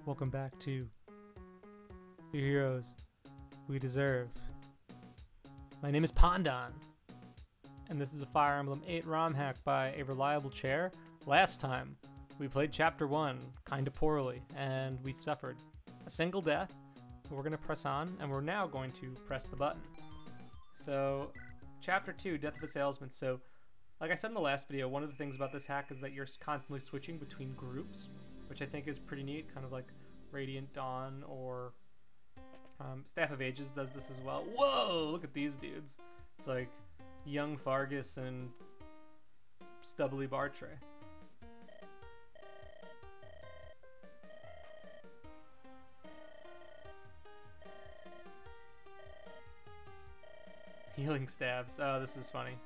Welcome back to the heroes we deserve. My name is Pondan, and this is a Fire Emblem 8 ROM hack by a reliable chair. Last time, we played Chapter 1 kinda poorly, and we suffered a single death. We're going to press on, and we're now going to press the button. So, Chapter 2, Death of a Salesman. So, like I said in the last video, one of the things about this hack is that you're constantly switching between groups, which I think is pretty neat, kind of like Radiant Dawn or Staff of Ages does this as well. Whoa, look at these dudes. It's like young Fargus and stubbly Bartray. Healing stabs. Oh, this is funny.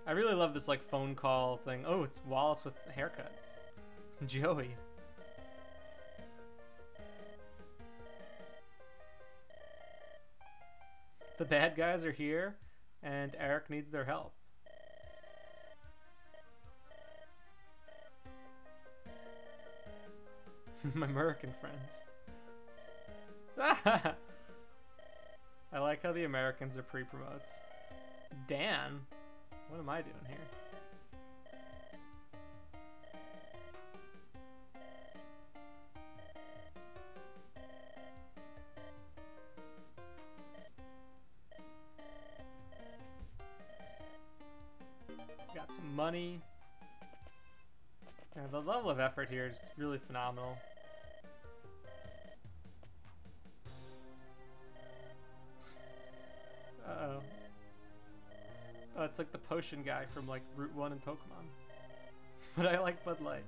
I really love this like phone call thing. Oh, it's Wallace with a haircut. Joey. The bad guys are here, and Eric needs their help. My American friends. I like how the Americans are pre-promotes. Dan? What am I doing here? Got some money. Yeah, the level of effort here is really phenomenal. Uh-oh. Oh, it's like the potion guy from like Route 1 in Pokemon. But I like Bud Light.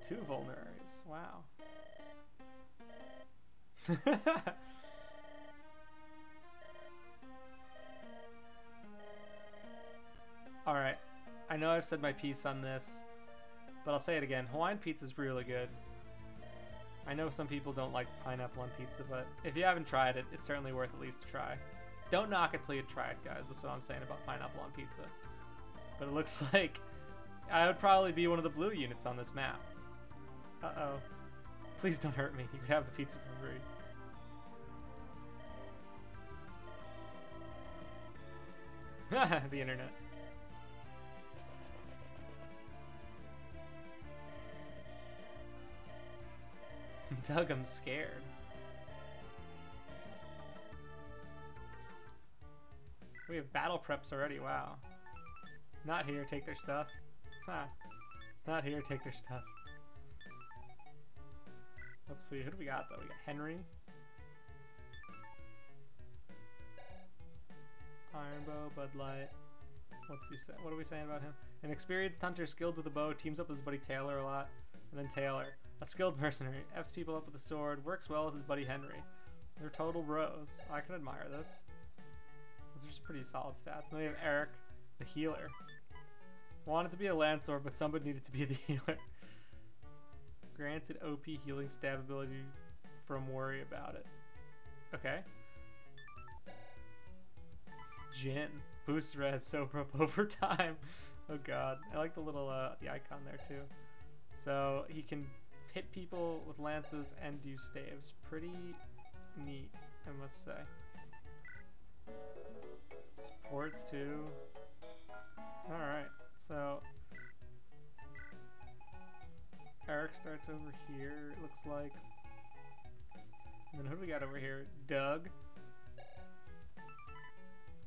Two vulneraries, wow. Alright, I know I've said my piece on this, but I'll say it again. Hawaiian pizza is really good. I know some people don't like pineapple on pizza, but if you haven't tried it, it's certainly worth at least a try. Don't knock it till you try it, guys. That's what I'm saying about pineapple on pizza. But it looks like I would probably be one of the blue units on this map. Uh-oh. Please don't hurt me. You could have the pizza for free. The internet. Doug, I'm scared. We have battle preps already, wow. Not here, take their stuff. Ha. Not here, take their stuff. Let's see, who do we got though? We got Henry. Ironbow, Bud Light. What's he say? What are we saying about him? An experienced hunter skilled with a bow, teams up with his buddy Taylor a lot. And then Taylor. A skilled mercenary, F's people up with a sword, works well with his buddy Henry. They're total bros. I can admire this. Those are just pretty solid stats. And then we have Eric, the healer. Wanted to be a Lancer, but somebody needed to be the healer. Granted OP healing stab ability from Worry About It. Okay. Jin. Boost res, sober up over time. Oh god. I like the little the icon there too. So he can hit people with lances and do staves. Pretty neat, I must say. Supports too. Alright, so Eric starts over here, it looks like. And then who do we got over here? Doug.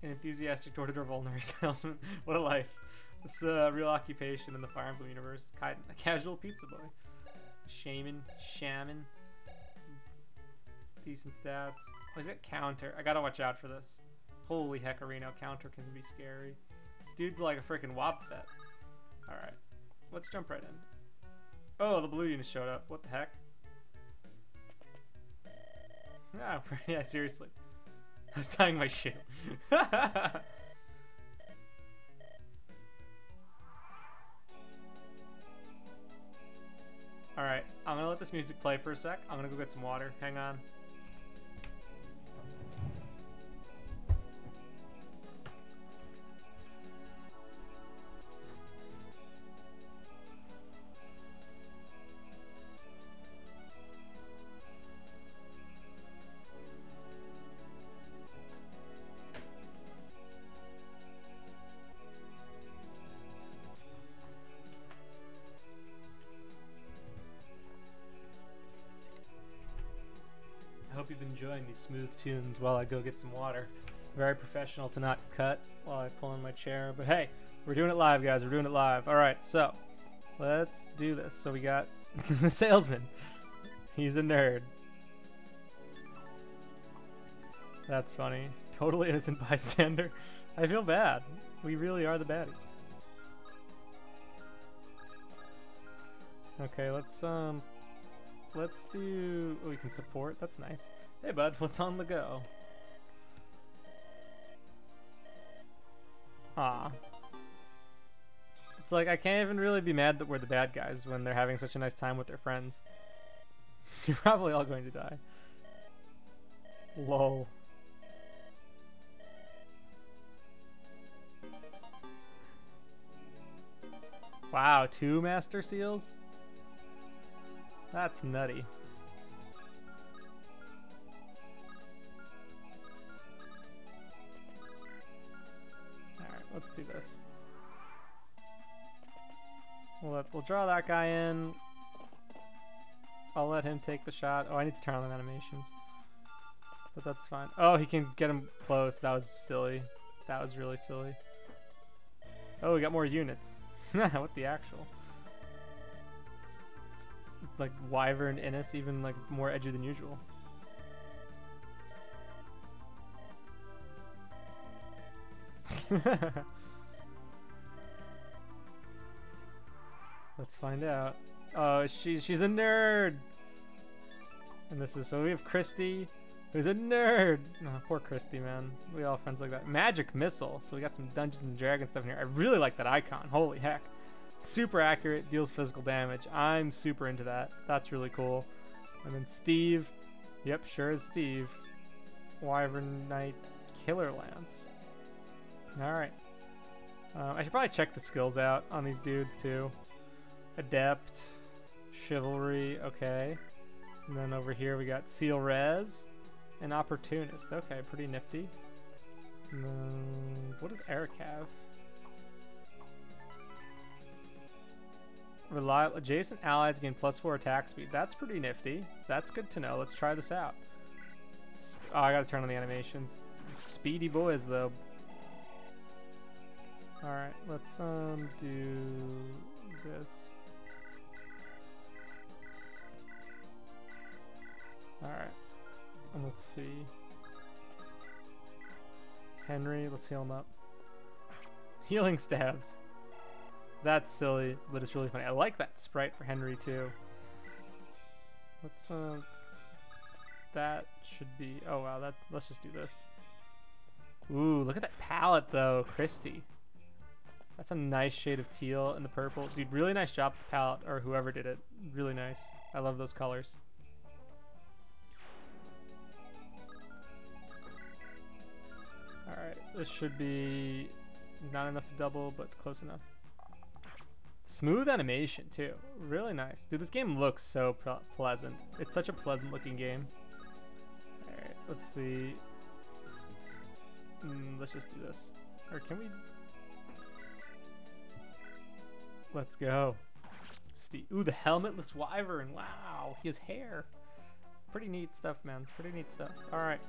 An enthusiastic door-to-door vulnerary salesman. What a life. It's a real occupation in the Fire Emblem universe. A casual pizza boy. Shaman. Decent stats. Oh, he's got counter. I gotta watch out for this. Holy heck, Areno. Counter can be scary. This dude's like a freaking Wobfet. Alright. Let's jump right in. Oh, the blue unit showed up. What the heck? Ah, yeah, seriously. I was tying my shoe. Alright, I'm gonna let this music play for a sec. I'm gonna go get some water. Hang on. hope you've been enjoying these smooth tunes while I go get some water. Very professional to not cut while I pull in my chair, but hey, we're doing it live, guys. We're doing it live. All right, so let's do this. So we got the salesman. He's a nerd. That's funny. Totally innocent bystander. I feel bad. We really are the baddies. Okay, let's do, oh, we can support. That's nice. Hey bud, what's on the go? Ah. It's like I can't even really be mad that we're the bad guys when they're having such a nice time with their friends. You're probably all going to die. Lol. Wow, 2 Master Seals? That's nutty. Alright, let's do this. We'll draw that guy in. I'll let him take the shot. Oh, I need to turn on the animations. But that's fine. Oh, he can get him close. That was silly. That was really silly. Oh, we got more units. What the actual? It's like Wyvern Innis, even like more edgy than usual. Let's find out. Oh, she's a nerd. And this is, so we have Christy, who's a nerd. Oh, poor Christy, man. We all have friends like that. Magic Missile. So we got some Dungeons and Dragons stuff in here. I really like that icon. Holy heck. Super accurate, deals physical damage. I'm super into that. That's really cool. And then Steve. Yep, sure is Steve. Wyvern Knight Killer Lance. Alright. I should probably check the skills out on these dudes too. Adept. Chivalry. Okay. And then over here we got Seal Res. And Opportunist. Okay, pretty nifty. And then, what does Eric have? Reliable. Adjacent allies gain +4 attack speed. That's pretty nifty. That's good to know. Let's try this out. Oh, I gotta turn on the animations. Speedy boys, though. Alright, let's do this. Alright. And let's see. Henry, let's heal him up. Healing stabs. That's silly, but it's really funny. I like that sprite for Henry too. Let's that should be, oh wow, let's just do this. Ooh, look at that palette though, Christy. That's a nice shade of teal and the purple. Dude, really nice job with the palette, or whoever did it. Really nice. I love those colors. Alright, this should be not enough to double, but close enough. Smooth animation too. Really nice. Dude, this game looks so pleasant. It's such a pleasant looking game. Alright, let's see. Let's just do this. Or can we? Let's go. Ooh, the helmetless wyvern. Wow, he has hair. Pretty neat stuff, man. Pretty neat stuff. Alright.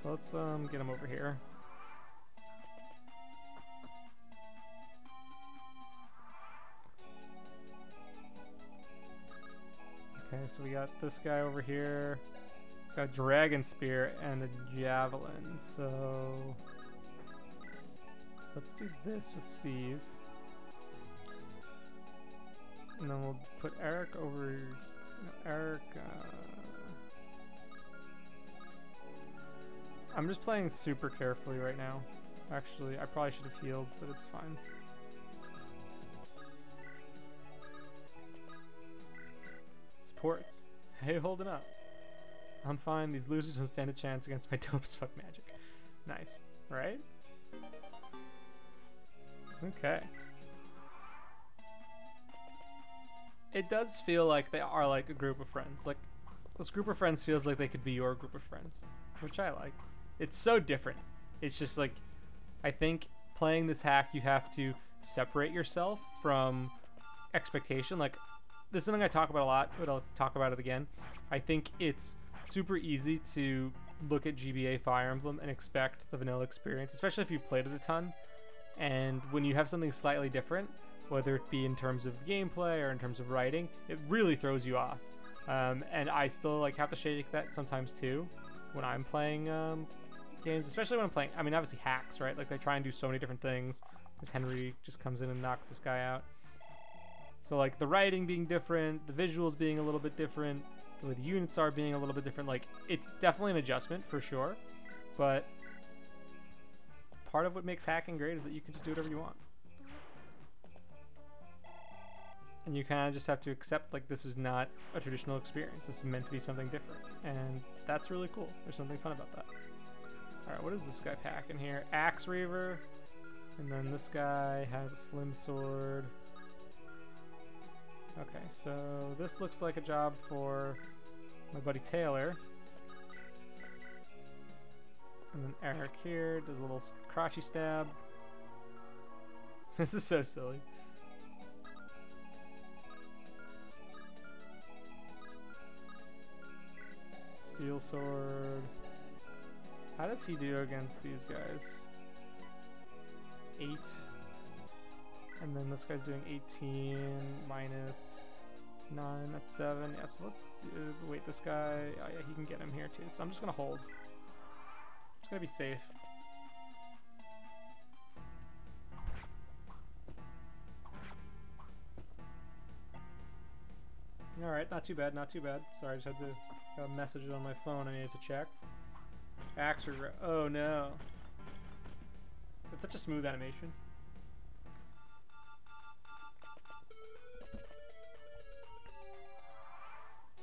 So let's get him over here. Okay, so we got this guy over here. Got a dragon spear and a javelin. So let's do this with Steve. And then we'll put Eric over. Eric. I'm just playing super carefully right now. Actually, I probably should have healed, but it's fine. Supports. Hey, holding up. I'm fine. These losers don't stand a chance against my dope as fuck magic. Nice. Right? Okay. It does feel like they are like a group of friends. Like, this group of friends feels like they could be your group of friends, which I like. It's so different. It's just like, I think playing this hack, you have to separate yourself from expectation. Like, this is something I talk about a lot, but I'll talk about it again. I think it's super easy to look at GBA Fire Emblem and expect the vanilla experience, especially if you've played it a ton. And when you have something slightly different, whether it be in terms of gameplay or in terms of writing, it really throws you off. And I still like have to shake that sometimes too when I'm playing games, especially when I'm playing, I mean, obviously hacks, right? Like they try and do so many different things. This Henry just comes in and knocks this guy out. So like the writing being different, the visuals being a little bit different, the way the units are being a little bit different, like it's definitely an adjustment for sure. But part of what makes hacking great is that you can just do whatever you want. And you kind of just have to accept like this is not a traditional experience. This is meant to be something different. And that's really cool. There's something fun about that. Alright, what is this guy packing here? Axe Reaver. And then this guy has a slim sword. Okay, so this looks like a job for my buddy Taylor. And then Eric here does a little crotchy stab. This is so silly. Steel sword. How does he do against these guys? 8. And then this guy's doing 18 minus 9, that's 7. Yeah, so let's do, wait, this guy, oh yeah, he can get him here too. So I'm just gonna hold. Just gonna be safe. Alright, not too bad, not too bad. Sorry, I just had to got a message on my phone I needed to check. Axe Reaver, oh no. It's such a smooth animation.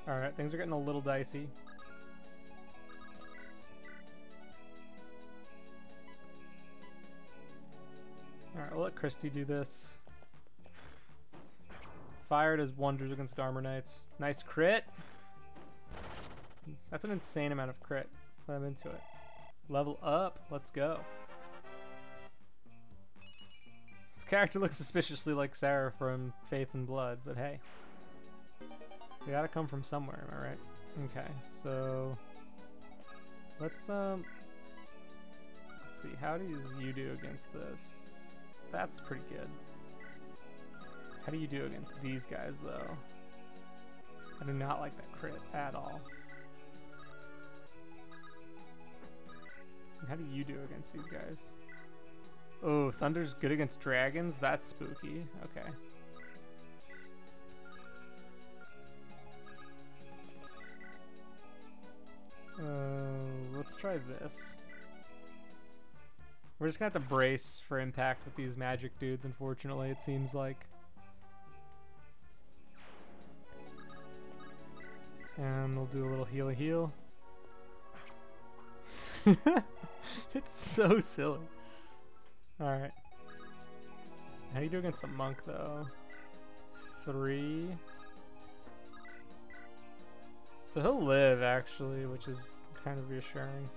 Alright, things are getting a little dicey. Alright, we'll let Christy do this. Fire does wonders against Armor Knights. Nice crit! That's an insane amount of crit. But I'm into it. Level up, let's go. This character looks suspiciously like Sarah from Faith and Blood, but hey. They gotta come from somewhere, am I right? Okay, so let's see, how do you do against this? That's pretty good. How do you do against these guys though? I do not like that crit at all. How do you do against these guys? Oh, Thunder's good against dragons? That's spooky. Okay. Let's try this. We're just gonna have to brace for impact with these magic dudes, unfortunately, it seems like. And we'll do a little heal. It's so silly. Alright. How do you do against the monk, though? 3. So he'll live, actually, which is kind of reassuring.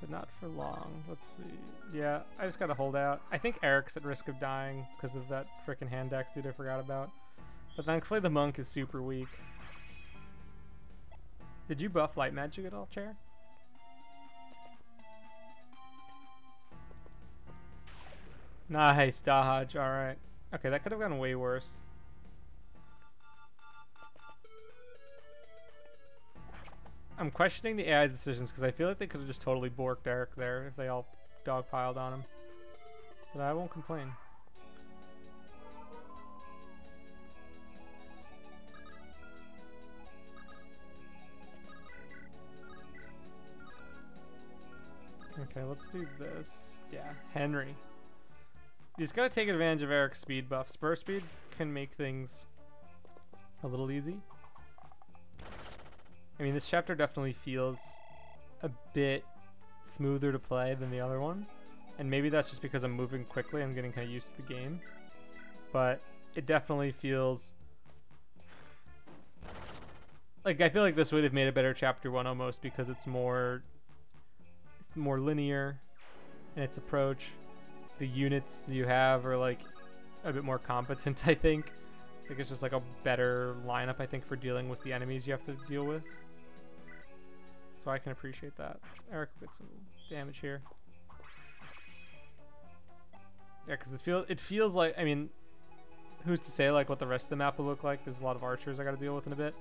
But not for long. Let's see. Yeah, I just gotta hold out. I think Eric's at risk of dying because of that frickin' hand axe dude I forgot about. But thankfully the monk is super weak. Did you buff light magic at all, Chair? Nice, dodge, alright. Okay, that could have gone way worse. I'm questioning the AI's decisions because I feel like they could have just totally borked Eric there if they all dogpiled on him. But I won't complain. Okay, let's do this. Yeah, Henry. You just gotta take advantage of Eric's speed buff. Spur speed can make things a little easy. I mean, this chapter definitely feels a bit smoother to play than the other one. And maybe that's just because I'm moving quickly. I'm getting kind of used to the game. But it definitely feels... like, I feel like this would have made a better chapter 1 almost because it's more linear. in its approach. The units you have are like a bit more competent, I think. I think it's just like a better lineup, I think, for dealing with the enemies you have to deal with. So I can appreciate that. Eric gets some damage here. Yeah, because it feels like, I mean, who's to say like what the rest of the map will look like? There's a lot of archers I got to deal with in a bit,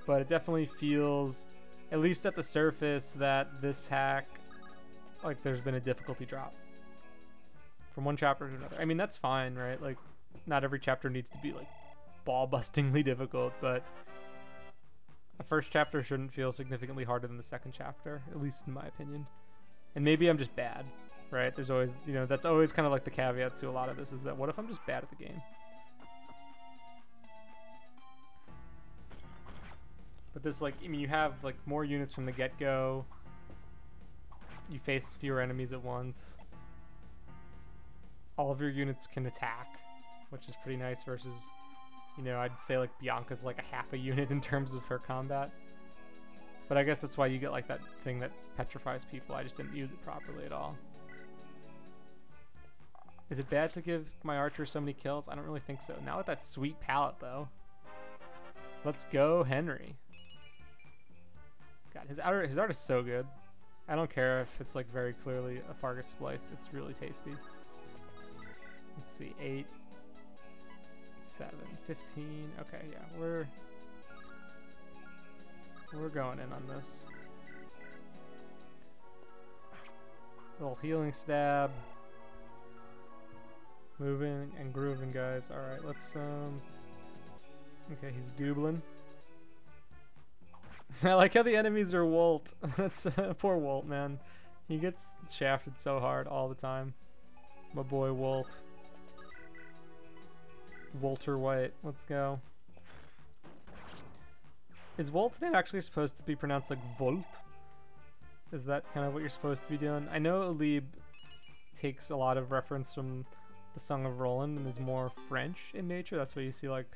but it definitely feels, at least at the surface, that this hack, like there's been a difficulty drop from one chapter to another. I mean, that's fine, right? Like, not every chapter needs to be like ball-bustingly difficult, but a first chapter shouldn't feel significantly harder than the second chapter, at least in my opinion. And maybe I'm just bad, right? There's always, you know, that's always kind of like the caveat to a lot of this, is that what if I'm just bad at the game? But this, like, I mean, you have like more units from the get-go. You face fewer enemies at once. All of your units can attack, which is pretty nice versus, you know, I'd say like Bianca's like a half a unit in terms of her combat. But I guess that's why you get like that thing that petrifies people. I just didn't use it properly at all. Is it bad to give my archer so many kills? I don't really think so. Not with that sweet palette though. Let's go, Henry. God, his art is so good. I don't care if it's like very clearly a Fargus splice. It's really tasty. Let's see, 8, 7, 15. Okay, yeah, we're going in on this. Little healing stab. Moving and grooving, guys. All right, let's okay, he's doubling. I like how the enemies are Walt. That's poor Walt, man. He gets shafted so hard all the time. My boy Walt. Walter White. Let's go. Is Walt's name actually supposed to be pronounced like Volt? Is that kind of what you're supposed to be doing? I know Alib takes a lot of reference from the Song of Roland and is more French in nature. That's why you see like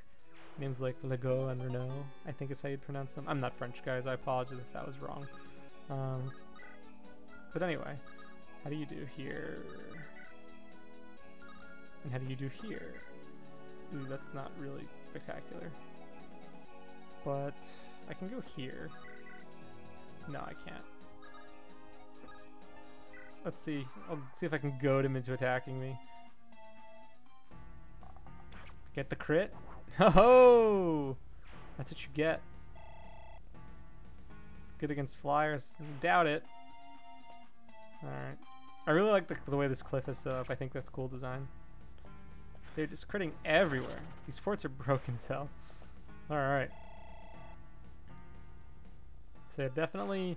names like Legault and Renault, I think is how you'd pronounce them. I'm not French, guys. I apologize if that was wrong. But anyway, how do you do here? And how do you do here? Ooh, that's not really spectacular. But I can go here. No, I can't. Let's see. I'll see if I can goad him into attacking me. Get the crit. Oh! That's what you get. Good against flyers. Doubt it. Alright. I really like the way this cliff is set up. I think that's cool design. They're just critting everywhere. These forts are broken as hell. Alright. So definitely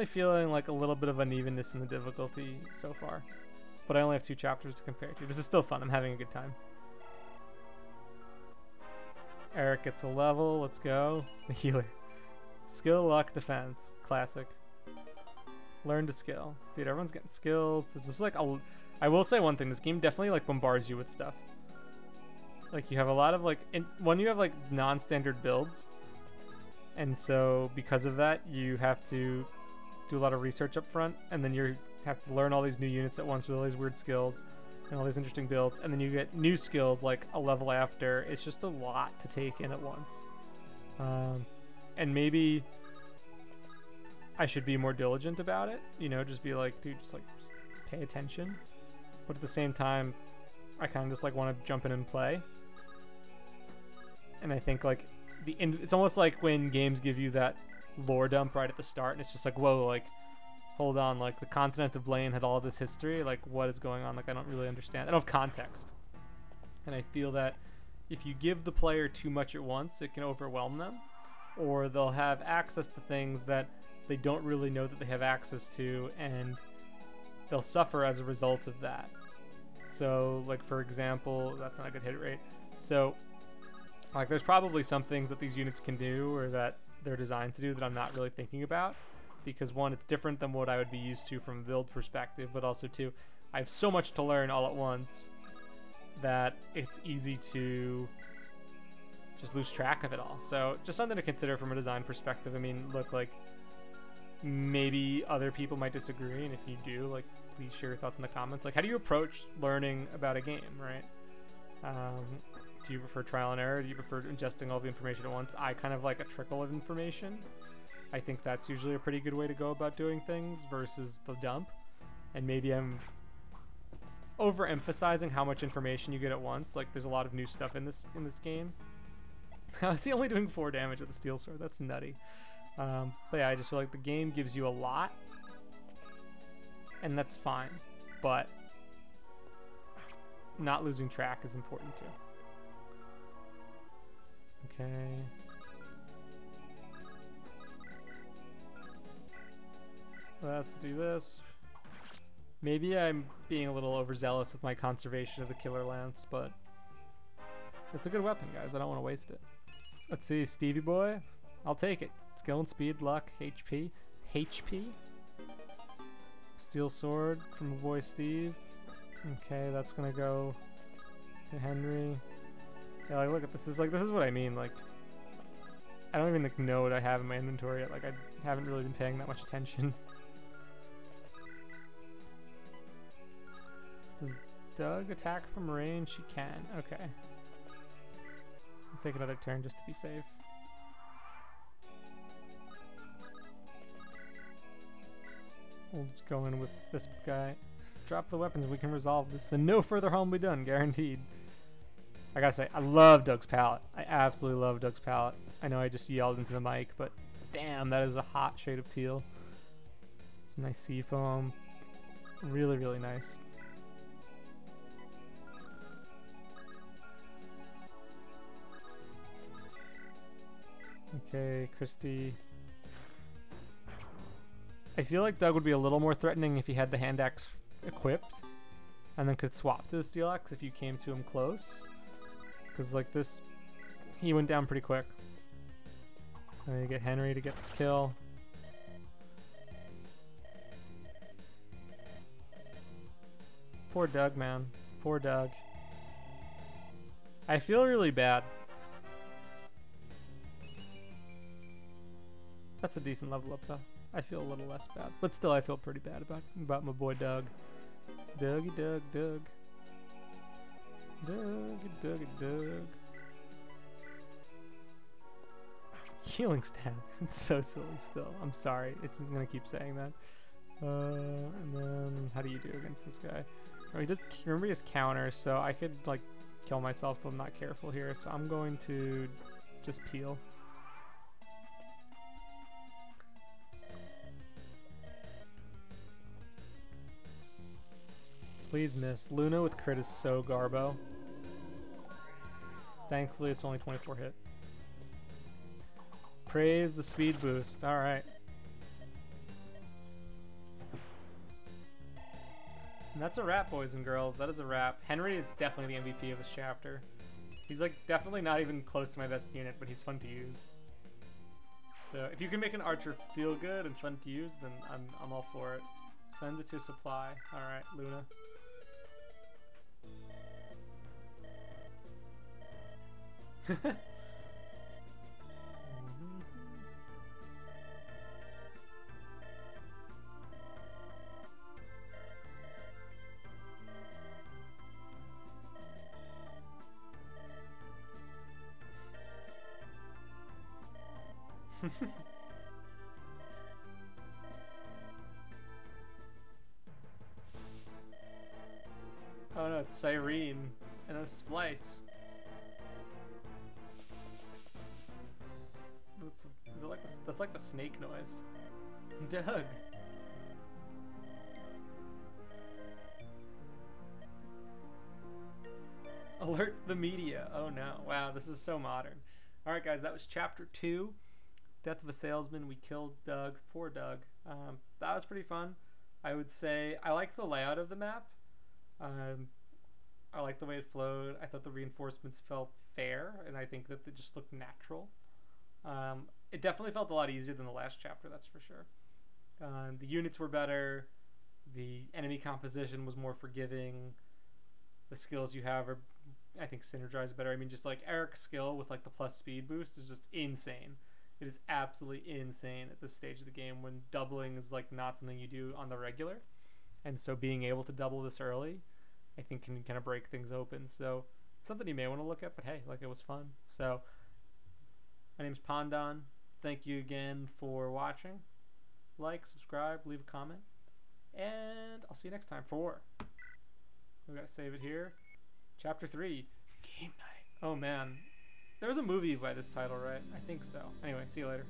feeling like a little bit of unevenness in the difficulty so far. But I only have 2 chapters to compare to. This is still fun. I'm having a good time. Eric gets a level. Let's go. The healer. Skill, luck, defense. Classic. Learn to skill. Dude, everyone's getting skills. This is like a... I will say one thing. This game definitely like bombards you with stuff. Like you have a lot of like... When you have like non-standard builds. And so because of that, you have to do a lot of research up front. And then you have to learn all these new units at once with all these weird skills. And all these interesting builds, and then you get new skills like a level after. It's just a lot to take in at once. And maybe I should be more diligent about it, you know, just be like, dude, just pay attention. But at the same time, I kind of just like want to jump in and play. And I think like it's almost like when games give you that lore dump right at the start, and it's just like, whoa, like, hold on, like the continent of Blaine had all this history, like what is going on? Like I don't really understand. I don't have context. And I feel that if you give the player too much at once, it can overwhelm them, or they'll have access to things that they don't really know that they have access to, and they'll suffer as a result of that. So like for example, that's not a good hit rate. So like there's probably some things that these units can do or that they're designed to do that I'm not really thinking about. Because one, it's different than what I would be used to from a build perspective, but also two, I have so much to learn all at once that it's easy to just lose track of it all. So just something to consider from a design perspective. I mean, look, like maybe other people might disagree, and if you do, like, please share your thoughts in the comments. Like, how do you approach learning about a game, right? Do you prefer trial and error? Do you prefer ingesting all the information at once? I kind of like a trickle of information. I think that's usually a pretty good way to go about doing things versus the dump. And maybe I'm overemphasizing how much information you get at once. Like, there's a lot of new stuff in this game. How is he only doing 4 damage with a steel sword? That's nutty. But yeah, I just feel like the game gives you a lot, and that's fine. But not losing track is important too. Okay. Let's do this. Maybe I'm being a little overzealous with my conservation of the killer lance, but it's a good weapon, guys. I don't want to waste it. Let's see, Stevie boy. I'll take it. Skill and speed, luck, HP. HP? Steel sword from my boy Steve. Okay, that's gonna go to Henry. Yeah, like, look at this. This is what I mean. Like, I don't even like, know what I have in my inventory yet. Like, I haven't really been paying that much attention. Does Doug attack from range? She can. Okay. I'll take another turn just to be safe. We'll just go in with this guy. Drop the weapons, we can resolve this, and no further harm will be done, guaranteed. I gotta say, I love Doug's palette. I absolutely love Doug's palette. I know I just yelled into the mic, but damn, that is a hot shade of teal. Some nice sea foam. Really, really nice. Okay, Christy. I feel like Doug would be a little more threatening if he had the hand axe equipped and then could swap to the steel axe if you came to him close. Because like this, he went down pretty quick. And then you get Henry to get this kill. Poor Doug, man. Poor Doug. I feel really bad. That's a decent level up though. I feel a little less bad, but still I feel pretty bad about my boy Doug. Dougie Doug, Doug. Dougie Doug. Healing stab. It's so silly still. I'm sorry. It's gonna keep saying that. And then how do you do against this guy? Oh, he does. Remember he has counters, so I could like kill myself if I'm not careful here. So I'm going to just peel. Please miss. Luna with crit is so garbo. Thankfully, it's only 24 hit. Praise the speed boost. Alright. And that's a wrap, boys and girls. That is a wrap. Henry is definitely the MVP of this chapter. He's like definitely not even close to my best unit, but he's fun to use. So if you can make an archer feel good and fun to use, then I'm all for it. Send it to supply. Alright, Luna. Oh no, it's Cyrene and a splice. Is it like that's like the snake noise. Doug. Alert the media. Oh no. Wow, this is so modern. Alright guys, that was chapter 2. Death of a Salesman. We killed Doug. Poor Doug. That was pretty fun. I would say I like the layout of the map. I like the way it flowed. I thought the reinforcements felt fair, and I think that they just looked natural. It definitely felt a lot easier than the last chapter, that's for sure. The units were better. The enemy composition was more forgiving. The skills you have are, I think, synergized better. I mean, just like Eric's skill with like the plus speed boost is just insane. It is absolutely insane at this stage of the game when doubling is like not something you do on the regular. And so being able to double this early, I think can kind of break things open. So it's something you may want to look at, but hey, like it was fun. So my name's Pondon. Thank you again for watching. Like, subscribe, leave a comment. And I'll see you next time for... We gotta save it here. Chapter 3, Game Night. Oh man. There was a movie by this title, right? I think so. Anyway, see you later.